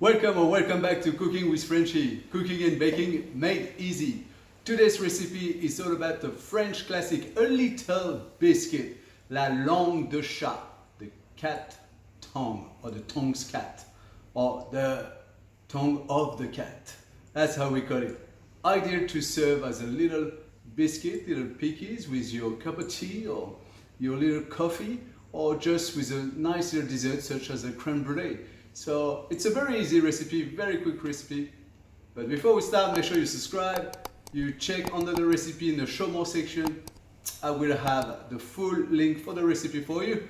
Welcome or welcome back to Cooking with Frenchy, cooking and baking made easy. Today's recipe is all about the French classic, a little biscuit, la langue de chat, the cat tongue, or the tongue's cat, or the tongue of the cat. That's how we call it. Ideal to serve as a little biscuit, little pickies with your cup of tea or your little coffee, or just with a nice little dessert such as a crème brulee. So it's a very easy recipe, very quick recipe. But before we start, make sure you subscribe. You check under the recipe in the show more section. I will have the full link for the recipe for you.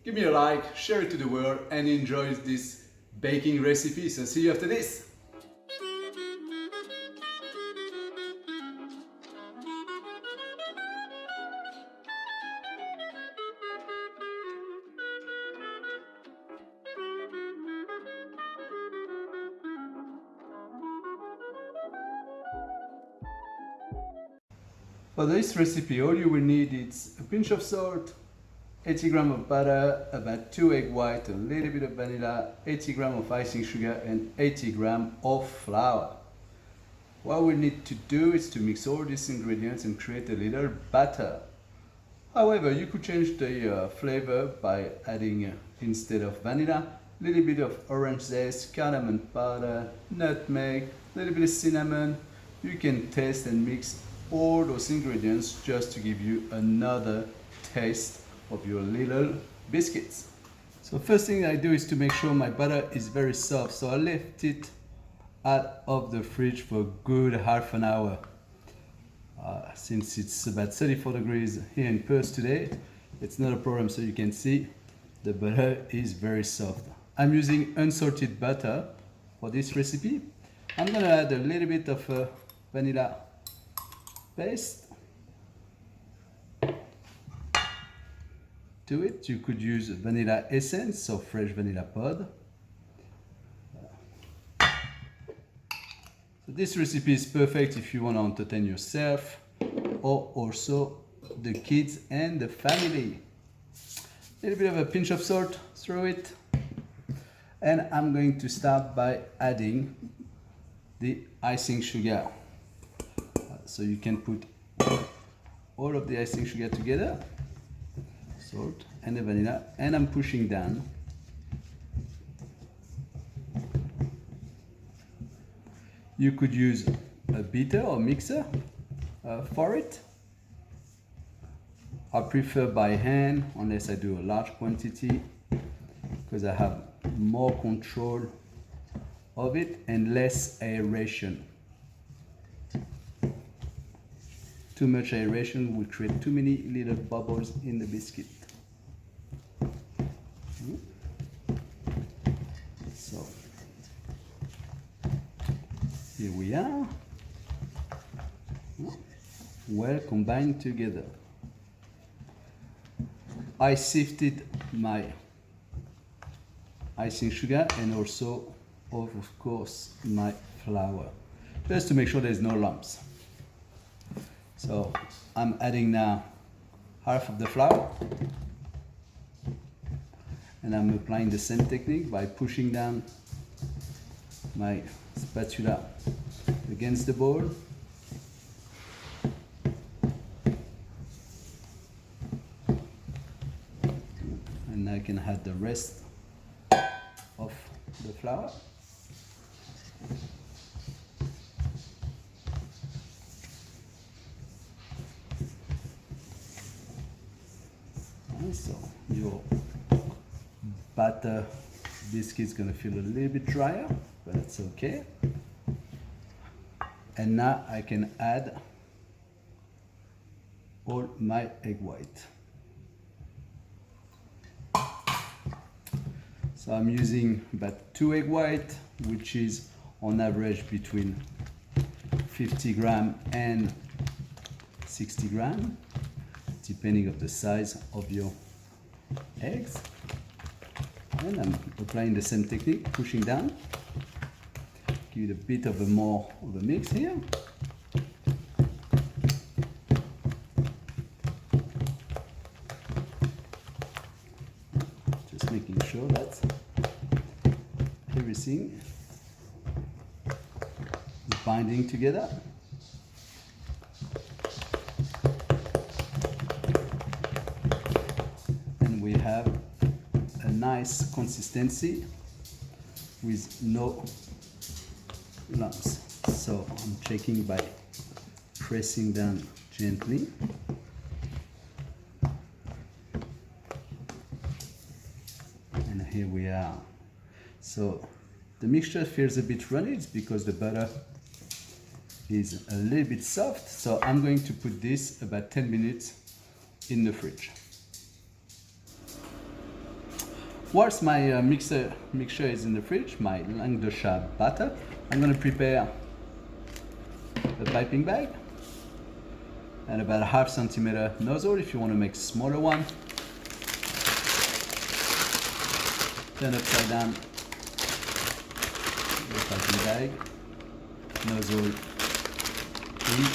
Give me a like, share it to the world, and enjoy this baking recipe. So see you after this. For this recipe, all you will need is a pinch of salt, 80 grams of butter, about 2 egg whites, a little bit of vanilla, 80 grams of icing sugar, and 80 grams of flour. What we need to do is to mix all these ingredients and create a little batter. However, you could change the flavor by adding, instead of vanilla, a little bit of orange zest, cardamom powder, nutmeg, a little bit of cinnamon. You can taste and mix all those ingredients just to give you another taste of your little biscuits. So first thing I do is to make sure my butter is very soft. So I left it out of the fridge for a good half an hour. Since it's about 34 degrees here in Perth today, it's not a problem. So you can see the butter is very soft. I'm using unsalted butter for this recipe. I'm gonna add a little bit of vanilla paste to it. You could use vanilla essence or fresh vanilla pod. So this recipe is perfect if you want to entertain yourself or also the kids and the family. A little bit of a pinch of salt through it, and I'm going to start by adding the icing sugar. So you can put all of the icing sugar together, salt and the vanilla, and I'm pushing down. You could use a beater or mixer for it. I prefer by hand unless I do a large quantity, because I have more control of it and less aeration. Too much aeration will create too many little bubbles in the biscuit. So here we are, well combined together. I sifted my icing sugar and also, of course, my flour, just to make sure there's no lumps. So I'm adding now half of the flour, and I'm applying the same technique by pushing down my spatula against the bowl. And I can add the rest of the flour. So your batter biscuit is going to feel a little bit drier, but that's okay. And now I can add all my egg white. So I'm using about 2 egg white, which is on average between 50 grams and 60 grams, depending on the size of your eggs. And I'm applying the same technique, pushing down. Give it a bit of a more of a mix here. Just making sure that everything binding together. And we have a nice consistency with no lumps. So I'm checking by pressing down gently. And here we are. So the mixture feels a bit runny. It's because the butter is a little bit soft. So I'm going to put this about 10 minutes in the fridge. Whilst my mixture is in the fridge, my langue de chat batter, I'm going to prepare a piping bag and about a half centimeter nozzle if you want to make a smaller one. Turn upside down the piping bag, nozzle in,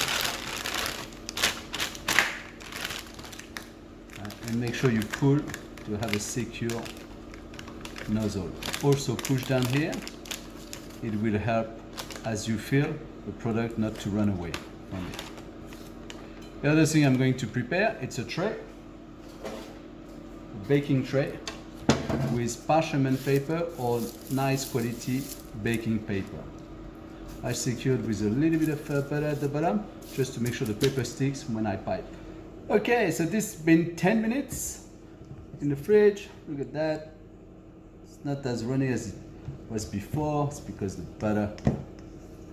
and make sure you pull to have a secure nozzle. Also push down here, it will help as you fill the product not to run away from it. The other thing I'm going to prepare, it's a tray, a baking tray with parchment paper or nice quality baking paper. I secured with a little bit of butter at the bottom just to make sure the paper sticks when I pipe. Okay, so this has been 10 minutes in the fridge. Look at that. It's not as runny as it was before. It's because the butter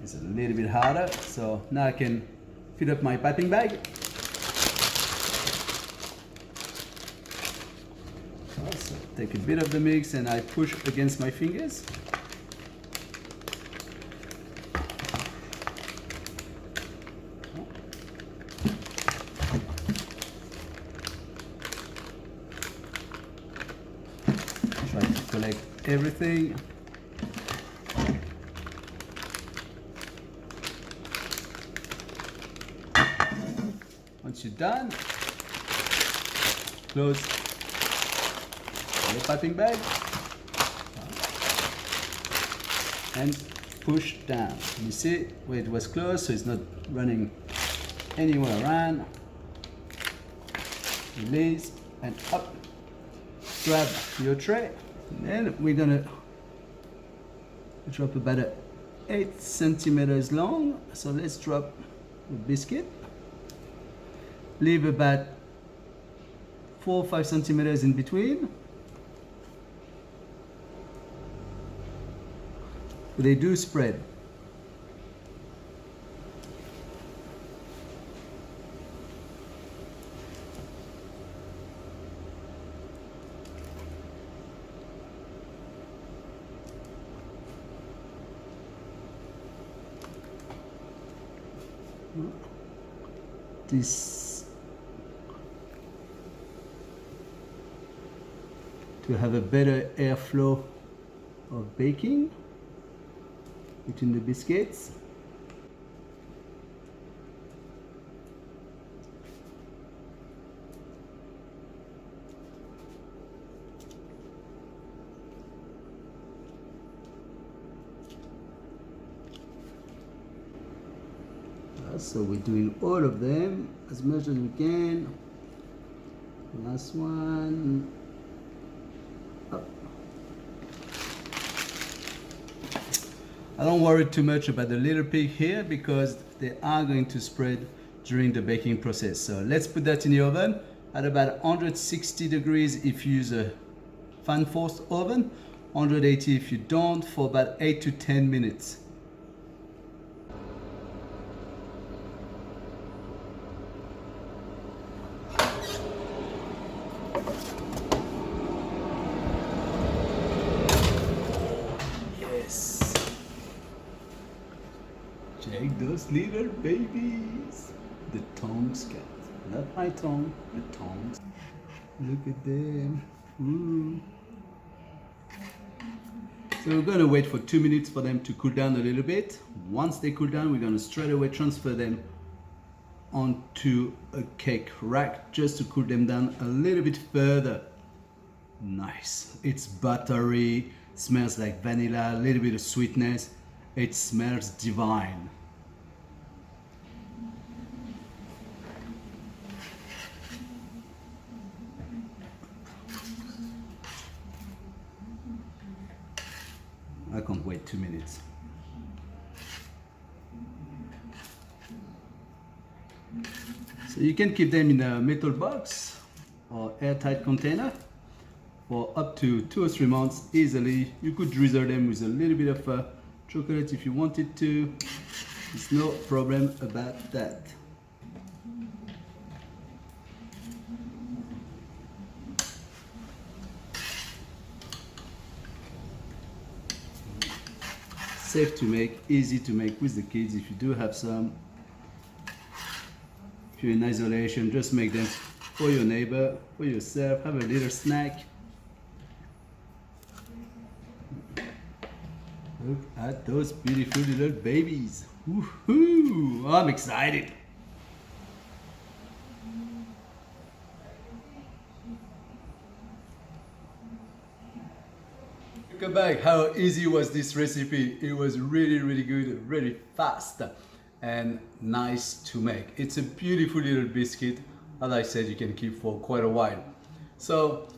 is a little bit harder. So now I can fill up my piping bag. So take a bit of the mix and I push against my fingers. Try to collect everything. Once you're done, close the piping bag and push down. You see where it was closed, so it's not running anywhere around. Release and up. Grab your tray. And then we're gonna drop about 8 centimeters long. So let's drop the biscuit. Leave about 4 or 5 centimeters in between. They do spread. This to have a better airflow of baking between the biscuits. So we're doing all of them as much as we can. Last one. Up. I don't worry too much about the little pig here because they are going to spread during the baking process. So let's put that in the oven at about 160 degrees if you use a fan forced oven, 180 if you don't, for about 8 to 10 minutes. Check those little babies. The tongues cat. Not my tongue, the tongues. Look at them. Ooh. So we're going to wait for 2 minutes for them to cool down a little bit. Once they cool down, we're going to straight away transfer them onto a cake rack just to cool them down a little bit further. Nice. It's buttery, smells like vanilla, a little bit of sweetness. It smells divine. I can't wait 2 minutes. So you can keep them in a metal box or airtight container for up to 2 or 3 months easily. You could drizzle them with a little bit of chocolate if you wanted to. There's no problem about that. Safe to make, easy to make with the kids. If you do have some, if you're in isolation, just make them for your neighbor, for yourself, have a little snack. Look at those beautiful little babies. Woohoo! I'm excited. Look back how easy was this recipe. It was really good, really fast and nice to make. It's a beautiful little biscuit. As I said, you can keep for quite a while. So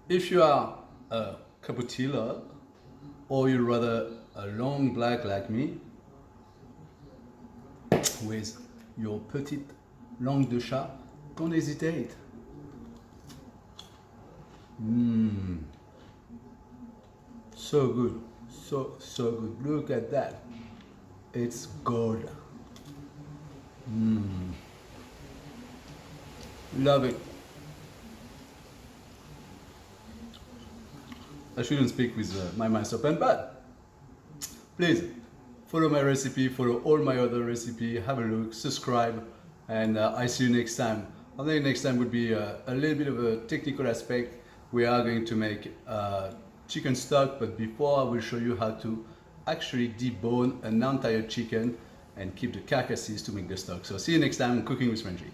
if you are a cappuccino lover, or you're rather a long black like me, with your petite langue de chat, don't hesitate. So good, so good. Look at that. It's gold. Love it. I shouldn't speak with my mouth open, but please follow my recipe, follow all my other recipes, have a look, subscribe, and I see you next time. I think next time would be a little bit of a technical aspect. We are going to make chicken stock, but before I will show you how to actually debone an entire chicken and keep the carcasses to make the stock. So see you next time, Cooking with Frenchy.